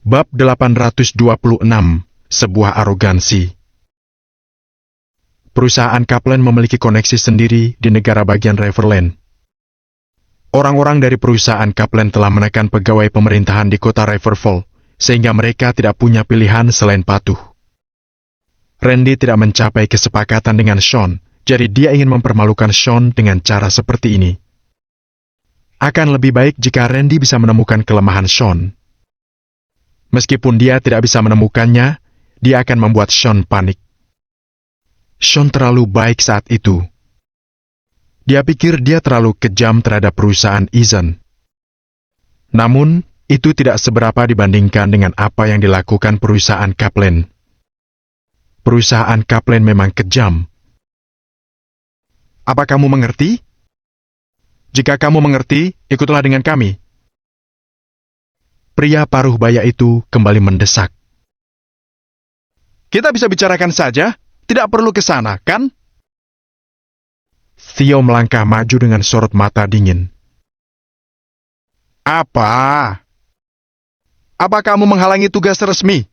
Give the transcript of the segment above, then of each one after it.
Bab 826, Sebuah Arogansi. Perusahaan Kaplan memiliki koneksi sendiri di negara bagian Riverland. Orang-orang dari perusahaan Kaplan telah menekan pegawai pemerintahan di kota Riverfall, sehingga mereka tidak punya pilihan selain patuh. Randy tidak mencapai kesepakatan dengan Sean, jadi dia ingin mempermalukan Sean dengan cara seperti ini. Akan lebih baik jika Randy bisa menemukan kelemahan Sean. Meskipun dia tidak bisa menemukannya, dia akan membuat Sean panik. Sean terlalu baik saat itu. Dia pikir dia terlalu kejam terhadap perusahaan Ethan. Namun, itu tidak seberapa dibandingkan dengan apa yang dilakukan perusahaan Kaplan. Perusahaan Kaplan memang kejam. Apa kamu mengerti? Jika kamu mengerti, ikutlah dengan kami. Pria paruh baya itu kembali mendesak. Kita bisa bicarakan saja, tidak perlu ke sana, kan? Theo melangkah maju dengan sorot mata dingin. Apa? Apa kamu menghalangi tugas resmi?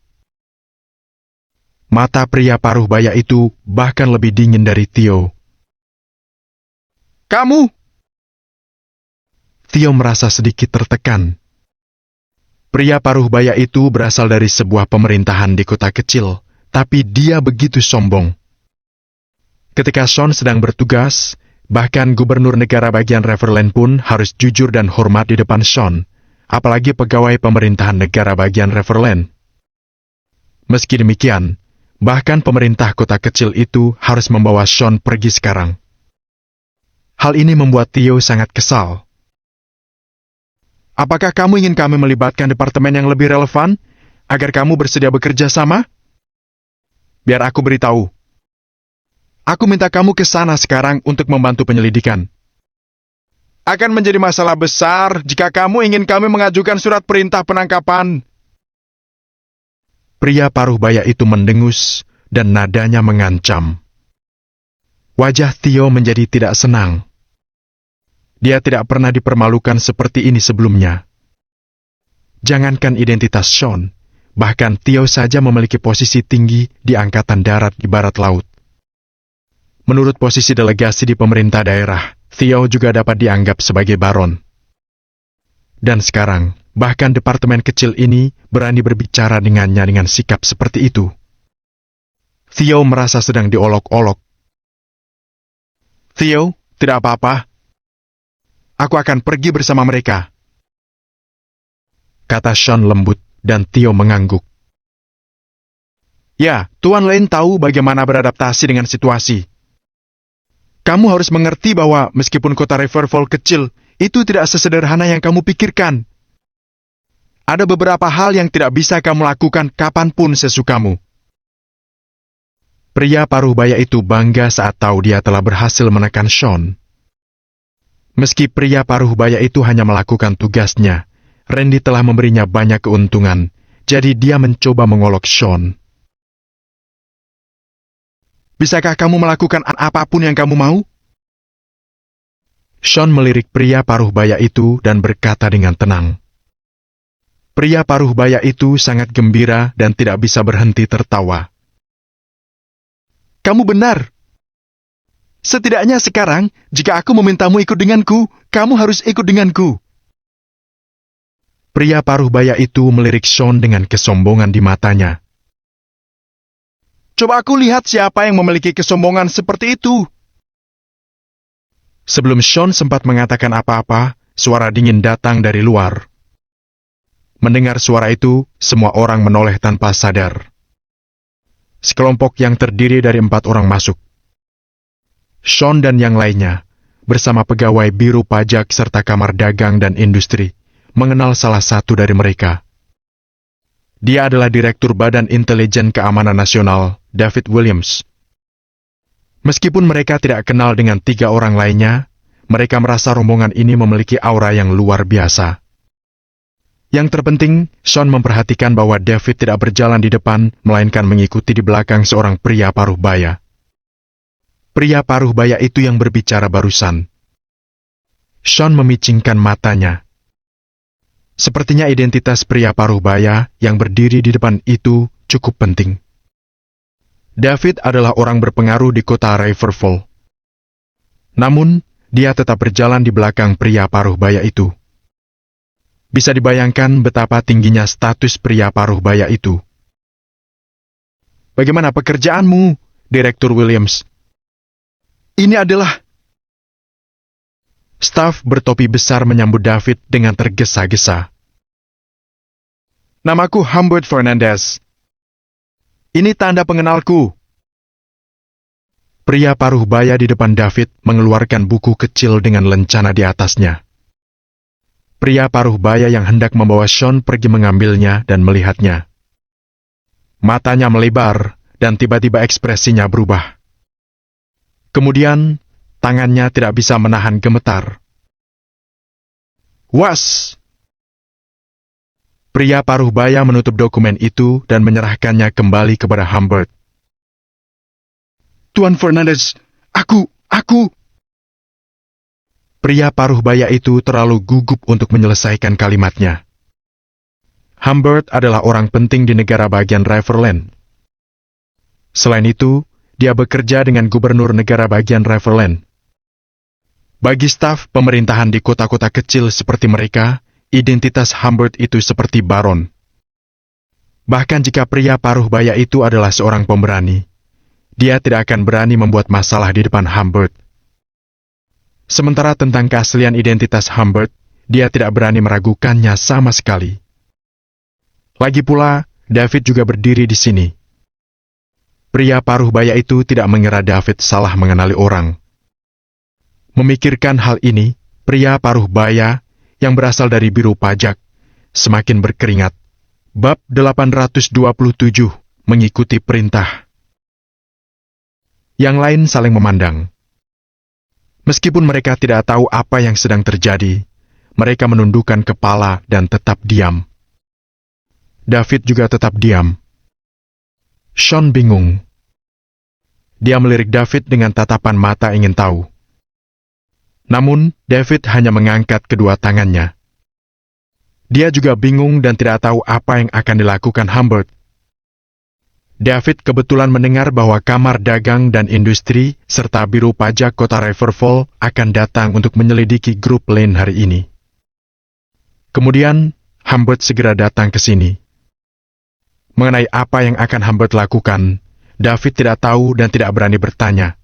Mata pria paruh baya itu bahkan lebih dingin dari Theo. Kamu? Theo merasa sedikit tertekan. Pria paruh baya itu berasal dari sebuah pemerintahan di kota kecil, tapi dia begitu sombong. Ketika Sean sedang bertugas, bahkan gubernur negara bagian Riverland pun harus jujur dan hormat di depan Sean, apalagi pegawai pemerintahan negara bagian Riverland. Meski demikian, bahkan pemerintah kota kecil itu harus membawa Sean pergi sekarang. Hal ini membuat Theo sangat kesal. Apakah kamu ingin kami melibatkan departemen yang lebih relevan, agar kamu bersedia bekerja sama? Biar aku beritahu. Aku minta kamu ke sana sekarang untuk membantu penyelidikan. Akan menjadi masalah besar jika kamu ingin kami mengajukan surat perintah penangkapan. Pria paruh baya itu mendengus dan nadanya mengancam. Wajah Theo menjadi tidak senang. Dia tidak pernah dipermalukan seperti ini sebelumnya. Jangankan identitas Sean, bahkan Theo saja memiliki posisi tinggi di Angkatan Darat di Barat Laut. Menurut posisi delegasi di pemerintah daerah, Theo juga dapat dianggap sebagai baron. Dan sekarang, bahkan departemen kecil ini berani berbicara dengannya dengan sikap seperti itu. Theo merasa sedang diolok-olok. Theo, tidak apa-apa. Aku akan pergi bersama mereka, kata Sean lembut, dan Theo mengangguk. Ya, Tuan Lane tahu bagaimana beradaptasi dengan situasi. Kamu harus mengerti bahwa meskipun kota Riverfall kecil, itu tidak sesederhana yang kamu pikirkan. Ada beberapa hal yang tidak bisa kamu lakukan kapanpun sesukamu. Pria paruh baya itu bangga saat tahu dia telah berhasil menekan Sean. Meski pria paruh baya itu hanya melakukan tugasnya, Randy telah memberinya banyak keuntungan, jadi dia mencoba mengolok Sean. Bisakah kamu melakukan apapun yang kamu mau? Sean melirik pria paruh baya itu dan berkata dengan tenang. Pria paruh baya itu sangat gembira dan tidak bisa berhenti tertawa. Kamu benar. Setidaknya sekarang, jika aku memintamu ikut denganku, kamu harus ikut denganku. Pria paruh baya itu melirik Sean dengan kesombongan di matanya. Coba aku lihat siapa yang memiliki kesombongan seperti itu. Sebelum Sean sempat mengatakan apa-apa, suara dingin datang dari luar. Mendengar suara itu, semua orang menoleh tanpa sadar. Sekelompok yang terdiri dari 4 orang masuk. Sean dan yang lainnya, bersama pegawai Biro Pajak serta Kamar Dagang dan Industri, mengenal salah satu dari mereka. Dia adalah Direktur Badan Intelijen Keamanan Nasional, David Williams. Meskipun mereka tidak kenal dengan 3 orang lainnya, mereka merasa rombongan ini memiliki aura yang luar biasa. Yang terpenting, Sean memperhatikan bahwa David tidak berjalan di depan, melainkan mengikuti di belakang seorang pria paruh baya. Pria paruh baya itu yang berbicara barusan. Sean memicingkan matanya. Sepertinya identitas pria paruh baya yang berdiri di depan itu cukup penting. David adalah orang berpengaruh di kota Riverfall. Namun, dia tetap berjalan di belakang pria paruh baya itu. Bisa dibayangkan betapa tingginya status pria paruh baya itu. Bagaimana pekerjaanmu, Direktur Williams? Ini adalah... Staf bertopi besar menyambut David dengan tergesa-gesa. Namaku Humbert Fernandez. Ini tanda pengenalku. Pria paruh baya di depan David mengeluarkan buku kecil dengan lencana di atasnya. Pria paruh baya yang hendak membawa Sean pergi mengambilnya dan melihatnya. Matanya melebar dan tiba-tiba ekspresinya berubah. Kemudian, tangannya tidak bisa menahan gemetar. Was! Pria paruh baya menutup dokumen itu dan menyerahkannya kembali kepada Humbert. Tuan Fernandez, aku... Pria paruh baya itu terlalu gugup untuk menyelesaikan kalimatnya. Humbert adalah orang penting di negara bagian Riverland. Selain itu, dia bekerja dengan gubernur negara bagian Riverland. Bagi staf pemerintahan di kota-kota kecil seperti mereka, identitas Humbert itu seperti baron. Bahkan jika pria paruh baya itu adalah seorang pemberani, dia tidak akan berani membuat masalah di depan Humbert. Sementara tentang keaslian identitas Humbert, dia tidak berani meragukannya sama sekali. Lagi pula, David juga berdiri di sini. Pria paruh baya itu tidak mengira David salah mengenali orang. Memikirkan hal ini, pria paruh baya yang berasal dari Biro Pajak semakin berkeringat. Bab 827, mengikuti perintah. Yang lain saling memandang. Meskipun mereka tidak tahu apa yang sedang terjadi, mereka menundukkan kepala dan tetap diam. David juga tetap diam. Sean bingung. Dia melirik David dengan tatapan mata ingin tahu. Namun, David hanya mengangkat kedua tangannya. Dia juga bingung dan tidak tahu apa yang akan dilakukan Humbert. David kebetulan mendengar bahwa Kamar Dagang dan Industri serta Biro Pajak Kota Riverfall akan datang untuk menyelidiki grup Lane hari ini. Kemudian, Humbert segera datang ke sini. Mengenai apa yang akan Humbert lakukan, David tidak tahu dan tidak berani bertanya.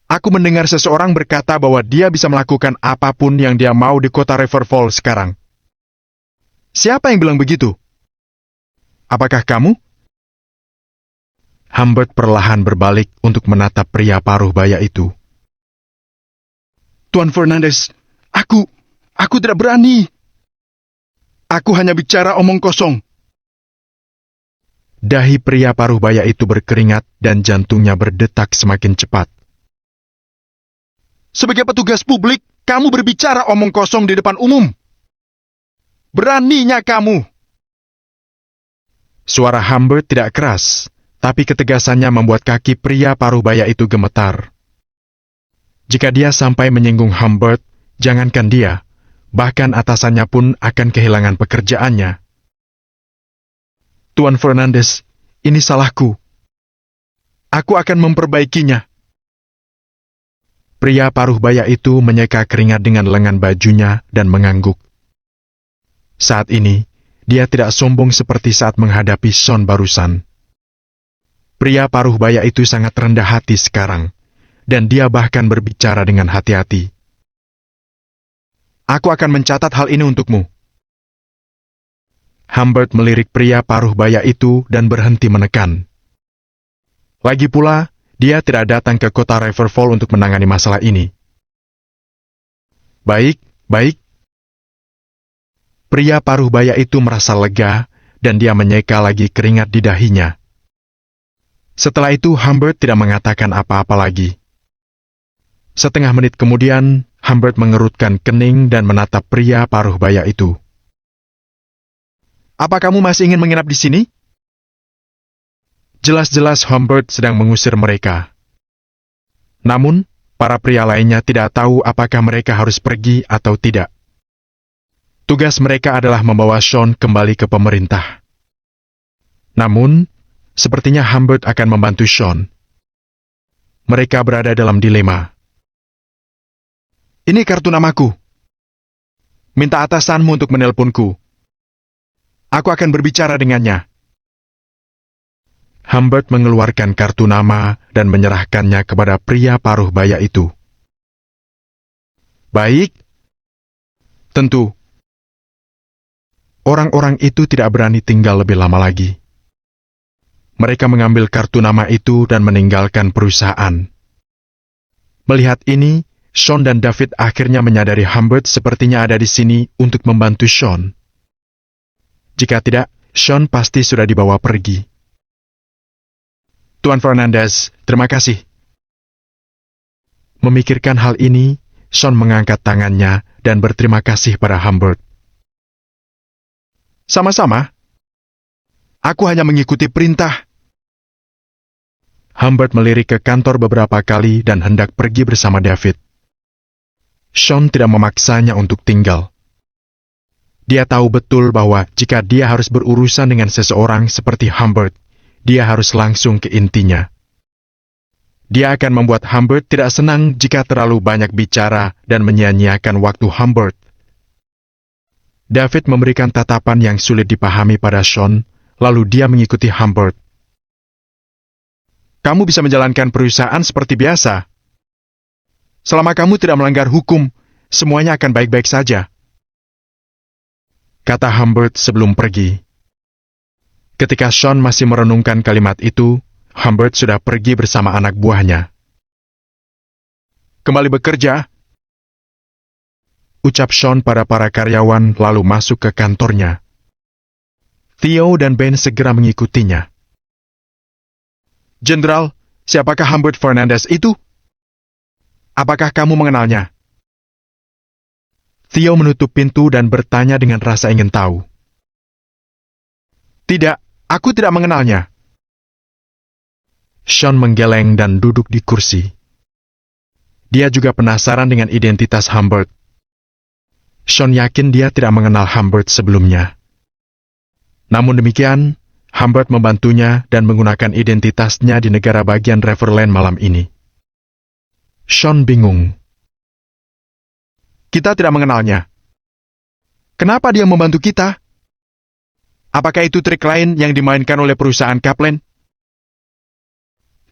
Aku mendengar seseorang berkata bahwa dia bisa melakukan apapun yang dia mau di kota Riverfall sekarang. Siapa yang bilang begitu? Apakah kamu? Humbert perlahan berbalik untuk menatap pria paruh baya itu. Tuan Fernandez, aku tidak berani. Aku hanya bicara omong kosong. Dahi pria paruh baya itu berkeringat dan jantungnya berdetak semakin cepat. Sebagai petugas publik, kamu berbicara omong kosong di depan umum. Beraninya kamu. Suara Humbert tidak keras, tapi ketegasannya membuat kaki pria paruh baya itu gemetar. Jika dia sampai menyinggung Humbert, jangankan dia, bahkan atasannya pun akan kehilangan pekerjaannya. Tuan Fernandez, ini salahku. Aku akan memperbaikinya. Pria paruh baya itu menyeka keringat dengan lengan bajunya dan mengangguk. Saat ini, dia tidak sombong seperti saat menghadapi Sean barusan. Pria paruh baya itu sangat rendah hati sekarang, dan dia bahkan berbicara dengan hati-hati. Aku akan mencatat hal ini untukmu. Humbert melirik pria paruh baya itu dan berhenti menekan. Lagi pula, dia tidak datang ke kota Riverfall untuk menangani masalah ini. Baik. Pria paruh baya itu merasa lega, dan dia menyeka lagi keringat di dahinya. Setelah itu, Humbert tidak mengatakan apa-apa lagi. Setengah menit kemudian, Humbert mengerutkan kening dan menatap pria paruh baya itu. Apa kamu masih ingin menginap di sini? Jelas-jelas Humbert sedang mengusir mereka. Namun, para pria lainnya tidak tahu apakah mereka harus pergi atau tidak. Tugas mereka adalah membawa Sean kembali ke pemerintah. Namun, sepertinya Humbert akan membantu Sean. Mereka berada dalam dilema. Ini kartu namaku. Minta atasanmu untuk menelponku. Aku akan berbicara dengannya. Humbert mengeluarkan kartu nama dan menyerahkannya kepada pria paruh baya itu. Baik. Tentu. Orang-orang itu tidak berani tinggal lebih lama lagi. Mereka mengambil kartu nama itu dan meninggalkan perusahaan. Melihat ini, Sean dan David akhirnya menyadari Humbert sepertinya ada di sini untuk membantu Sean. Jika tidak, Sean pasti sudah dibawa pergi. Tuan Fernandez, terima kasih. Memikirkan hal ini, Sean mengangkat tangannya dan berterima kasih pada Humbert. Sama-sama. Aku hanya mengikuti perintah. Humbert melirik ke kantor beberapa kali dan hendak pergi bersama David. Sean tidak memaksanya untuk tinggal. Dia tahu betul bahwa jika dia harus berurusan dengan seseorang seperti Humbert, dia harus langsung ke intinya. Dia akan membuat Humbert tidak senang jika terlalu banyak bicara dan menyia-nyiakan waktu Humbert. David memberikan tatapan yang sulit dipahami pada Sean, lalu dia mengikuti Humbert. Kamu bisa menjalankan perusahaan seperti biasa. Selama kamu tidak melanggar hukum, semuanya akan baik-baik saja. Kata Humbert sebelum pergi. Ketika Sean masih merenungkan kalimat itu, Humbert sudah pergi bersama anak buahnya. Kembali bekerja, ucap Sean pada para karyawan lalu masuk ke kantornya. Theo dan Ben segera mengikutinya. Jenderal, siapakah Humbert Fernandez itu? Apakah kamu mengenalnya? Theo menutup pintu dan bertanya dengan rasa ingin tahu. Tidak, aku tidak mengenalnya. Sean menggeleng dan duduk di kursi. Dia juga penasaran dengan identitas Humbert. Sean yakin dia tidak mengenal Humbert sebelumnya. Namun demikian, Humbert membantunya dan menggunakan identitasnya di negara bagian Riverland malam ini. Sean bingung. Kita tidak mengenalnya. Kenapa dia membantu kita? Apakah itu trik lain yang dimainkan oleh perusahaan Kaplan?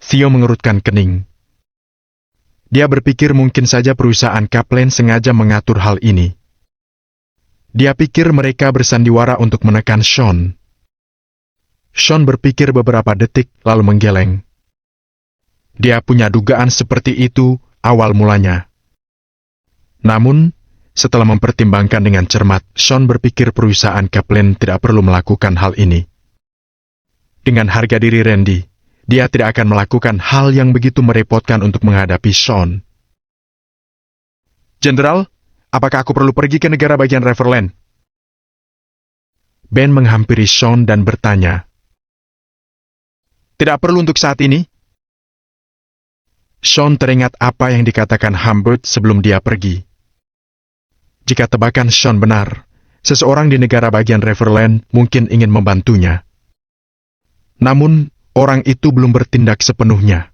Theo mengerutkan kening. Dia berpikir mungkin saja perusahaan Kaplan sengaja mengatur hal ini. Dia pikir mereka bersandiwara untuk menekan Sean. Sean berpikir beberapa detik lalu menggeleng. Dia punya dugaan seperti itu awal mulanya. Namun, setelah mempertimbangkan dengan cermat, Sean berpikir perusahaan Kaplan tidak perlu melakukan hal ini. Dengan harga diri Randy, dia tidak akan melakukan hal yang begitu merepotkan untuk menghadapi Sean. Jenderal, apakah aku perlu pergi ke negara bagian Riverland? Ben menghampiri Sean dan bertanya. Tidak perlu untuk saat ini. Sean teringat apa yang dikatakan Humbert sebelum dia pergi. Jika tebakan Sean benar, seseorang di negara bagian Riverland mungkin ingin membantunya. Namun, orang itu belum bertindak sepenuhnya.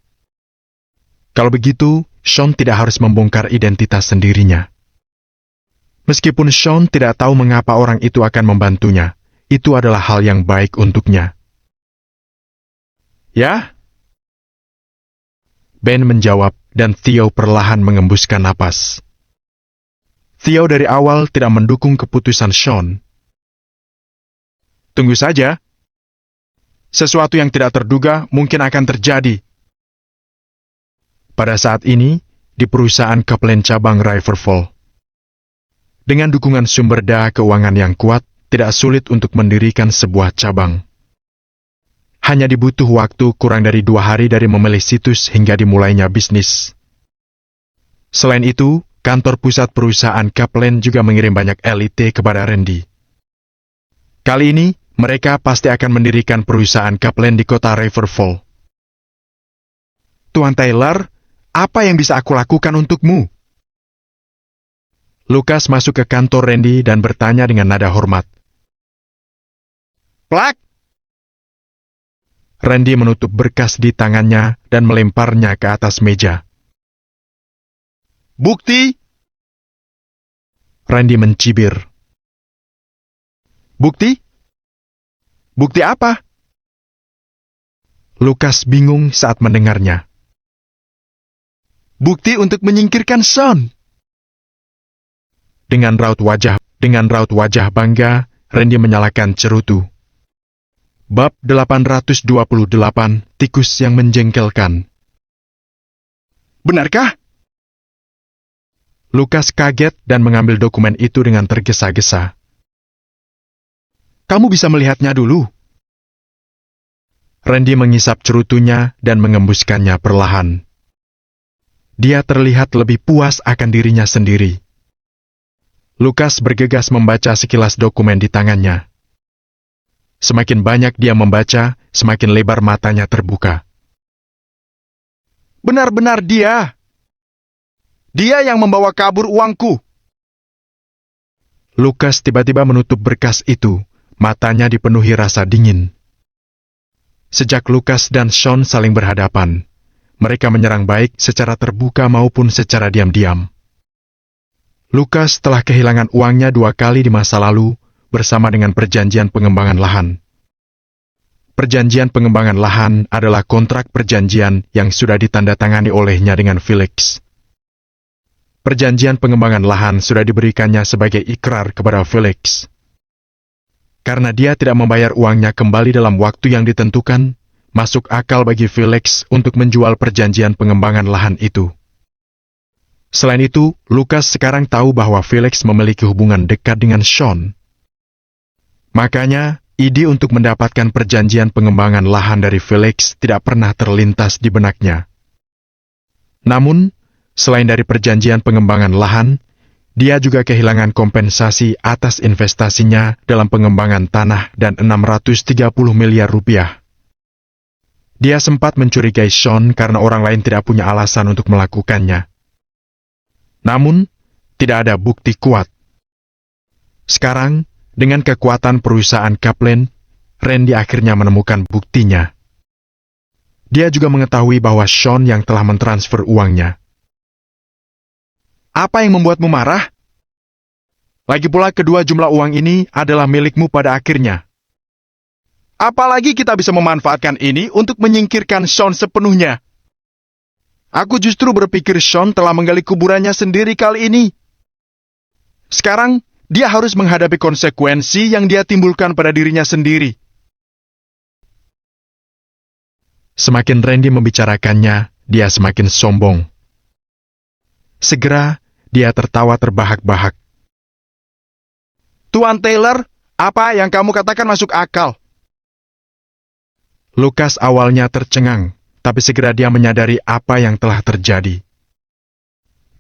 Kalau begitu, Sean tidak harus membongkar identitas sendirinya. Meskipun Sean tidak tahu mengapa orang itu akan membantunya, itu adalah hal yang baik untuknya. Ya? Ben menjawab dan Theo perlahan mengembuskan napas. Theo dari awal tidak mendukung keputusan Sean. Tunggu saja. Sesuatu yang tidak terduga mungkin akan terjadi. Pada saat ini, di perusahaan Kaplan cabang Riverfall. Dengan dukungan sumber daya keuangan yang kuat, tidak sulit untuk mendirikan sebuah cabang. Hanya dibutuh waktu kurang dari 2 hari dari memilih situs hingga dimulainya bisnis. Selain itu, kantor pusat perusahaan Kaplan juga mengirim banyak LIT kepada Randy. Kali ini, mereka pasti akan mendirikan perusahaan Kaplan di kota Riverfall. Tuan Taylor, apa yang bisa aku lakukan untukmu? Lukas masuk ke kantor Randy dan bertanya dengan nada hormat. Plak! Randy menutup berkas di tangannya dan melemparnya ke atas meja. Bukti! Randy mencibir. Bukti? Bukti apa? Lukas bingung saat mendengarnya. Bukti untuk menyingkirkan Sean. Dengan raut wajah bangga, Randy menyalakan cerutu. Bab 828, Tikus yang menjengkelkan. Benarkah? Lukas kaget dan mengambil dokumen itu dengan tergesa-gesa. Kamu bisa melihatnya dulu. Randy mengisap cerutunya dan mengembuskannya perlahan. Dia terlihat lebih puas akan dirinya sendiri. Lukas bergegas membaca sekilas dokumen di tangannya. Semakin banyak dia membaca, semakin lebar matanya terbuka. Benar-benar dia. Dia yang membawa kabur uangku. Lukas tiba-tiba menutup berkas itu, matanya dipenuhi rasa dingin. Sejak Lukas dan Sean saling berhadapan, mereka menyerang baik secara terbuka maupun secara diam-diam. Lukas telah kehilangan uangnya 2 kali di masa lalu, bersama dengan perjanjian pengembangan lahan. Perjanjian pengembangan lahan adalah kontrak perjanjian yang sudah ditandatangani olehnya dengan Felix. Perjanjian pengembangan lahan sudah diberikannya sebagai ikrar kepada Felix. Karena dia tidak membayar uangnya kembali dalam waktu yang ditentukan, masuk akal bagi Felix untuk menjual perjanjian pengembangan lahan itu. Selain itu, Lukas sekarang tahu bahwa Felix memiliki hubungan dekat dengan Sean. Makanya, ide untuk mendapatkan perjanjian pengembangan lahan dari Felix tidak pernah terlintas di benaknya. Namun, selain dari perjanjian pengembangan lahan, dia juga kehilangan kompensasi atas investasinya dalam pengembangan tanah dan 630 miliar rupiah. Dia sempat mencurigai Sean karena orang lain tidak punya alasan untuk melakukannya. Namun, tidak ada bukti kuat. Sekarang, dengan kekuatan perusahaan Kaplan, Randy akhirnya menemukan buktinya. Dia juga mengetahui bahwa Sean yang telah mentransfer uangnya. Apa yang membuatmu marah? Lagi pula kedua jumlah uang ini adalah milikmu pada akhirnya. Apalagi kita bisa memanfaatkan ini untuk menyingkirkan Sean sepenuhnya. Aku justru berpikir Sean telah menggali kuburannya sendiri kali ini. Sekarang, dia harus menghadapi konsekuensi yang dia timbulkan pada dirinya sendiri. Semakin Randy membicarakannya, dia semakin sombong. Segera, dia tertawa terbahak-bahak. Tuan Taylor, apa yang kamu katakan masuk akal. Lukas awalnya tercengang, tapi segera dia menyadari apa yang telah terjadi.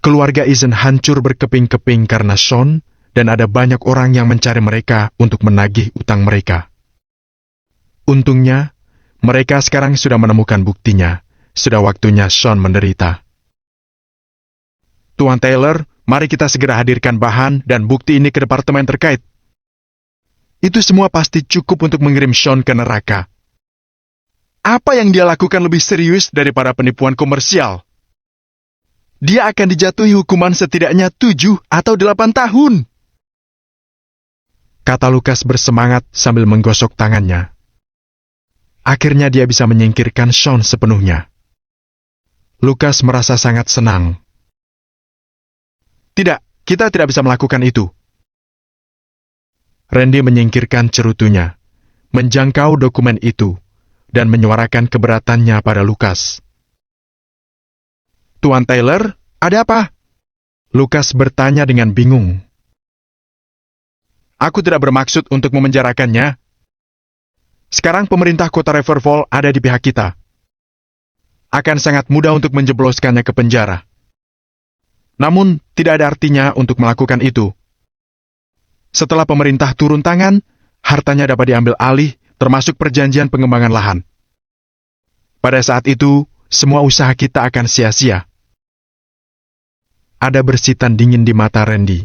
Keluarga Eason hancur berkeping-keping karena Sean, dan ada banyak orang yang mencari mereka untuk menagih utang mereka. Untungnya, mereka sekarang sudah menemukan buktinya. Sudah waktunya Sean menderita. Tuan Taylor, mari kita segera hadirkan bahan dan bukti ini ke departemen terkait. Itu semua pasti cukup untuk mengirim Sean ke neraka. Apa yang dia lakukan lebih serius daripada penipuan komersial? Dia akan dijatuhi hukuman setidaknya 7 atau 8 tahun. Kata Lukas bersemangat sambil menggosok tangannya. Akhirnya dia bisa menyingkirkan Sean sepenuhnya. Lukas merasa sangat senang. Tidak, kita tidak bisa melakukan itu. Randy menyingkirkan cerutunya, menjangkau dokumen itu, dan menyuarakan keberatannya pada Lukas. Tuan Taylor, ada apa? Lukas bertanya dengan bingung. Aku tidak bermaksud untuk memenjarakannya. Sekarang pemerintah kota Riverfall ada di pihak kita. Akan sangat mudah untuk menjebloskannya ke penjara. Namun, tidak ada artinya untuk melakukan itu. Setelah pemerintah turun tangan, hartanya dapat diambil alih, termasuk perjanjian pengembangan lahan. Pada saat itu, semua usaha kita akan sia-sia. Ada bersitan dingin di mata Randy,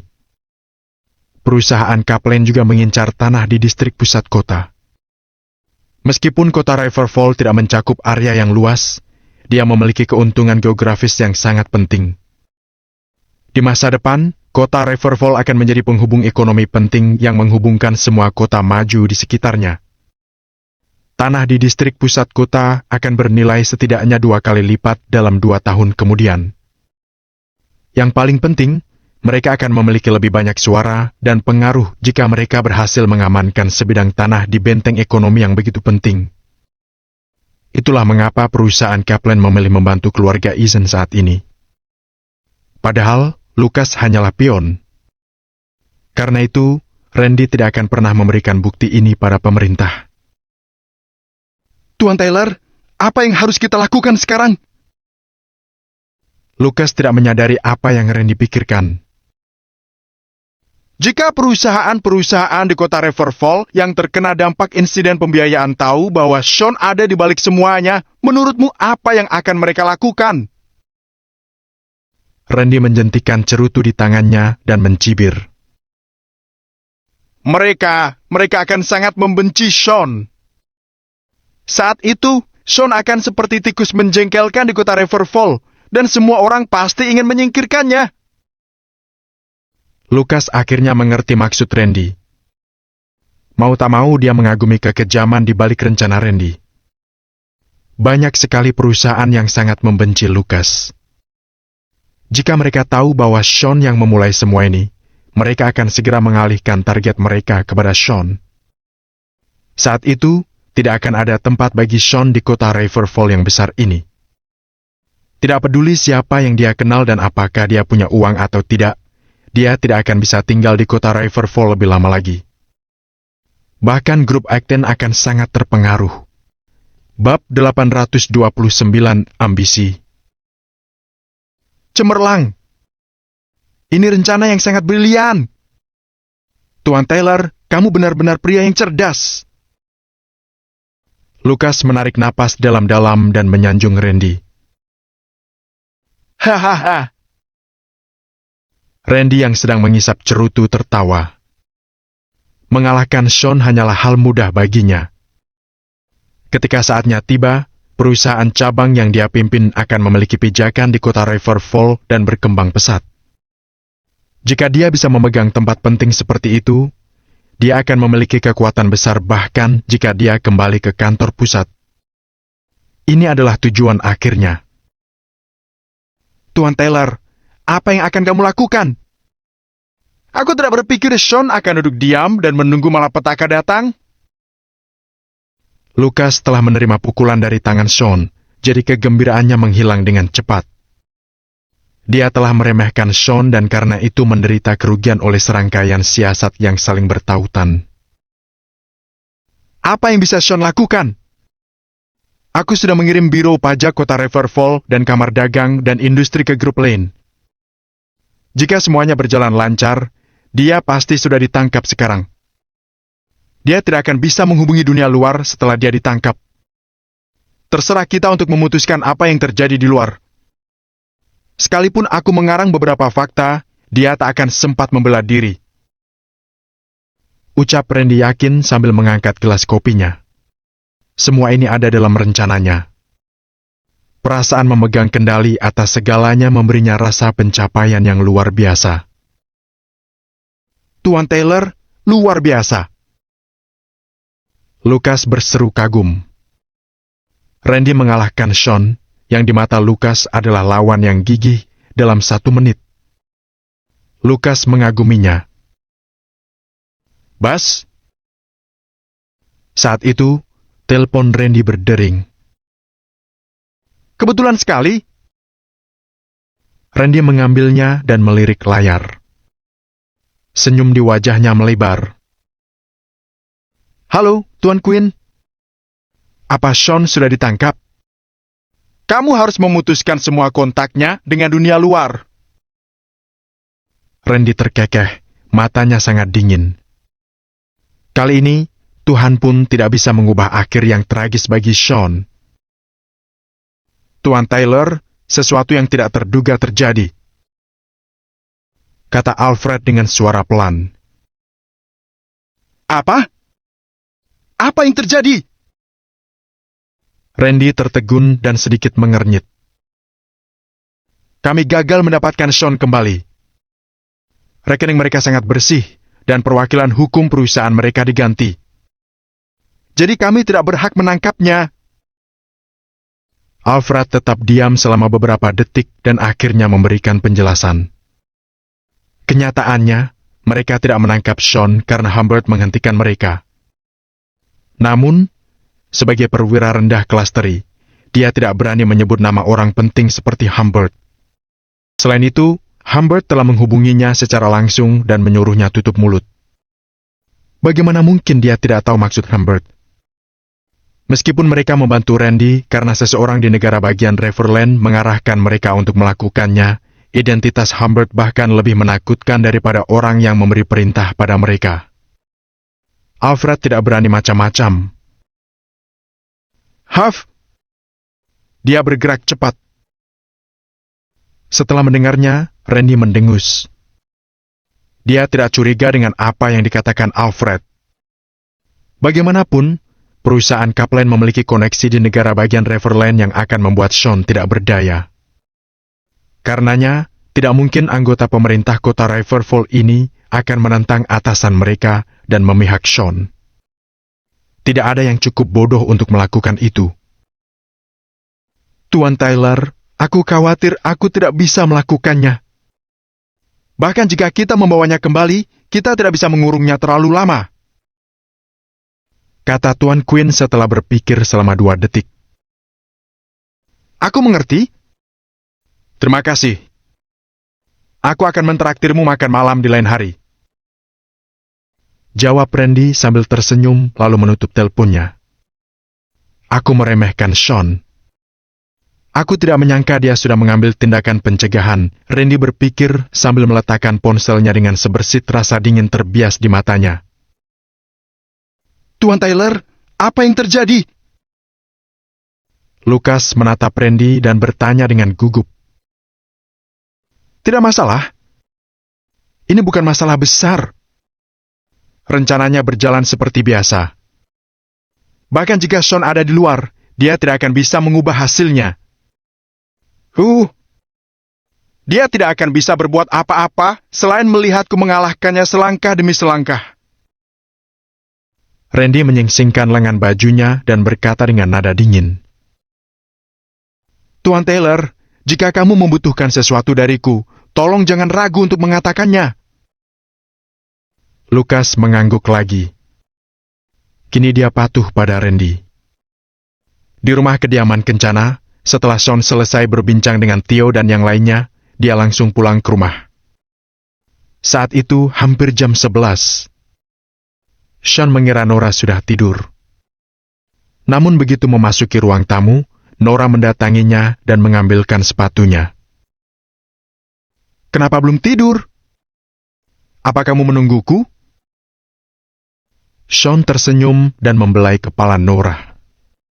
perusahaan Kaplan juga mengincar tanah di distrik pusat kota. Meskipun kota Riverfall tidak mencakup area yang luas, dia memiliki keuntungan geografis yang sangat penting. Di masa depan, kota Riverfall akan menjadi penghubung ekonomi penting yang menghubungkan semua kota maju di sekitarnya. Tanah di distrik pusat kota akan bernilai setidaknya 2 kali lipat dalam 2 tahun kemudian. Yang paling penting, mereka akan memiliki lebih banyak suara dan pengaruh jika mereka berhasil mengamankan sebidang tanah di benteng ekonomi yang begitu penting. Itulah mengapa perusahaan Kaplan memilih membantu keluarga Eason saat ini. Padahal, Lucas hanyalah pion. Karena itu, Randy tidak akan pernah memberikan bukti ini pada pemerintah. Tuan Taylor, apa yang harus kita lakukan sekarang? Lucas tidak menyadari apa yang Randy pikirkan. Jika perusahaan-perusahaan di kota Riverfall yang terkena dampak insiden pembiayaan tahu bahwa Sean ada di balik semuanya, menurutmu apa yang akan mereka lakukan? Randy menjentikan cerutu di tangannya dan mencibir. Mereka akan sangat membenci Sean. Saat itu, Sean akan seperti tikus menjengkelkan di kota Riverfall, dan semua orang pasti ingin menyingkirkannya. Lucas akhirnya mengerti maksud Randy. Mau tak mau dia mengagumi kekejaman di balik rencana Randy. Banyak sekali perusahaan yang sangat membenci Lucas. Jika mereka tahu bahwa Sean yang memulai semua ini, mereka akan segera mengalihkan target mereka kepada Sean. Saat itu, tidak akan ada tempat bagi Sean di kota Riverfall yang besar ini. Tidak peduli siapa yang dia kenal dan apakah dia punya uang atau tidak, dia tidak akan bisa tinggal di kota Riverfall lebih lama lagi. Bahkan grup Acton akan sangat terpengaruh. Bab 829 Ambisi. Cemerlang. Ini rencana yang sangat brilian. Tuan Taylor, kamu benar-benar pria yang cerdas. Lucas menarik napas dalam-dalam dan menyanjung Randy. Hahaha. Randy yang sedang mengisap cerutu tertawa. Mengalahkan Sean hanyalah hal mudah baginya. Ketika saatnya tiba, perusahaan cabang yang dia pimpin akan memiliki pijakan di kota Riverfall dan berkembang pesat. Jika dia bisa memegang tempat penting seperti itu, dia akan memiliki kekuatan besar bahkan jika dia kembali ke kantor pusat. Ini adalah tujuan akhirnya. Tuan Taylor, apa yang akan kamu lakukan? Aku tidak berpikir Sean akan duduk diam dan menunggu malapetaka datang. Lucas telah menerima pukulan dari tangan Sean, jadi kegembiraannya menghilang dengan cepat. Dia telah meremehkan Sean dan karena itu menderita kerugian oleh serangkaian siasat yang saling bertautan. Apa yang bisa Sean lakukan? Aku sudah mengirim Biro Pajak Kota Riverfall dan Kamar Dagang dan Industri ke grup lain. Jika semuanya berjalan lancar, dia pasti sudah ditangkap sekarang. Dia tidak akan bisa menghubungi dunia luar setelah dia ditangkap. Terserah kita untuk memutuskan apa yang terjadi di luar. Sekalipun aku mengarang beberapa fakta, dia tak akan sempat membela diri. Ucap Randy yakin sambil mengangkat gelas kopinya. Semua ini ada dalam rencananya. Perasaan memegang kendali atas segalanya memberinya rasa pencapaian yang luar biasa. Tuan Taylor, luar biasa. Lucas berseru kagum. Randy mengalahkan Sean, yang di mata Lucas adalah lawan yang gigih dalam 1 menit. Lucas mengaguminya. Bas? Saat itu, telepon Randy berdering. Kebetulan sekali. Randy mengambilnya dan melirik layar. Senyum di wajahnya melebar. Halo, Tuan Quinn. Apa Sean sudah ditangkap? Kamu harus memutuskan semua kontaknya dengan dunia luar. Randy terkekeh, matanya sangat dingin. Kali ini, Tuhan pun tidak bisa mengubah akhir yang tragis bagi Sean. Tuan Taylor, sesuatu yang tidak terduga terjadi. Kata Alfred dengan suara pelan. Apa? Apa yang terjadi? Randy tertegun dan sedikit mengernyit. Kami gagal mendapatkan Sean kembali. Rekening mereka sangat bersih, dan perwakilan hukum perusahaan mereka diganti. Jadi kami tidak berhak menangkapnya. Alfred tetap diam selama beberapa detik dan akhirnya memberikan penjelasan. Kenyataannya, mereka tidak menangkap Sean karena Humbert menghentikan mereka. Namun, sebagai perwira rendah kelas teri, dia tidak berani menyebut nama orang penting seperti Humbert. Selain itu, Humbert telah menghubunginya secara langsung dan menyuruhnya tutup mulut. Bagaimana mungkin dia tidak tahu maksud Humbert? Meskipun mereka membantu Randy karena seseorang di negara bagian Riverland mengarahkan mereka untuk melakukannya, identitas Humbert bahkan lebih menakutkan daripada orang yang memberi perintah pada mereka. Alfred tidak berani macam-macam. Huff! Dia bergerak cepat. Setelah mendengarnya, Randy mendengus. Dia tidak curiga dengan apa yang dikatakan Alfred. Bagaimanapun, perusahaan Kaplan memiliki koneksi di negara bagian Riverland yang akan membuat Sean tidak berdaya. Karenanya, tidak mungkin anggota pemerintah kota Riverfall ini akan menentang atasan mereka dan memihak Sean. Tidak ada yang cukup bodoh untuk melakukan itu. Tuan Tyler, aku khawatir aku tidak bisa melakukannya. Bahkan jika kita membawanya kembali, kita tidak bisa mengurungnya terlalu lama. Kata Tuan Quinn setelah berpikir selama 2 detik. Aku mengerti. Terima kasih. Aku akan mentraktirmu makan malam di lain hari. Jawab Randy sambil tersenyum lalu menutup teleponnya. Aku meremehkan Sean. Aku tidak menyangka dia sudah mengambil tindakan pencegahan, Randy berpikir sambil meletakkan ponselnya dengan sebersit rasa dingin terbias di matanya. Tuan Tyler, apa yang terjadi? Lucas menatap Randy dan bertanya dengan gugup. Tidak masalah. Ini bukan masalah besar. Rencananya berjalan seperti biasa. Bahkan jika Sean ada di luar, dia tidak akan bisa mengubah hasilnya. Dia tidak akan bisa berbuat apa-apa selain melihatku mengalahkannya selangkah demi selangkah. Randy menyingsingkan lengan bajunya dan berkata dengan nada dingin. Tuan Taylor, jika kamu membutuhkan sesuatu dariku, tolong jangan ragu untuk mengatakannya. Lucas mengangguk lagi. Kini dia patuh pada Randy. Di rumah kediaman kencana, setelah Sean selesai berbincang dengan Theo dan yang lainnya, dia langsung pulang ke rumah. Saat itu hampir jam 11. Sean mengira Nora sudah tidur. Namun begitu memasuki ruang tamu, Nora mendatanginya dan mengambilkan sepatunya. Kenapa belum tidur? Apa kamu menungguku? Sean tersenyum dan membelai kepala Nora.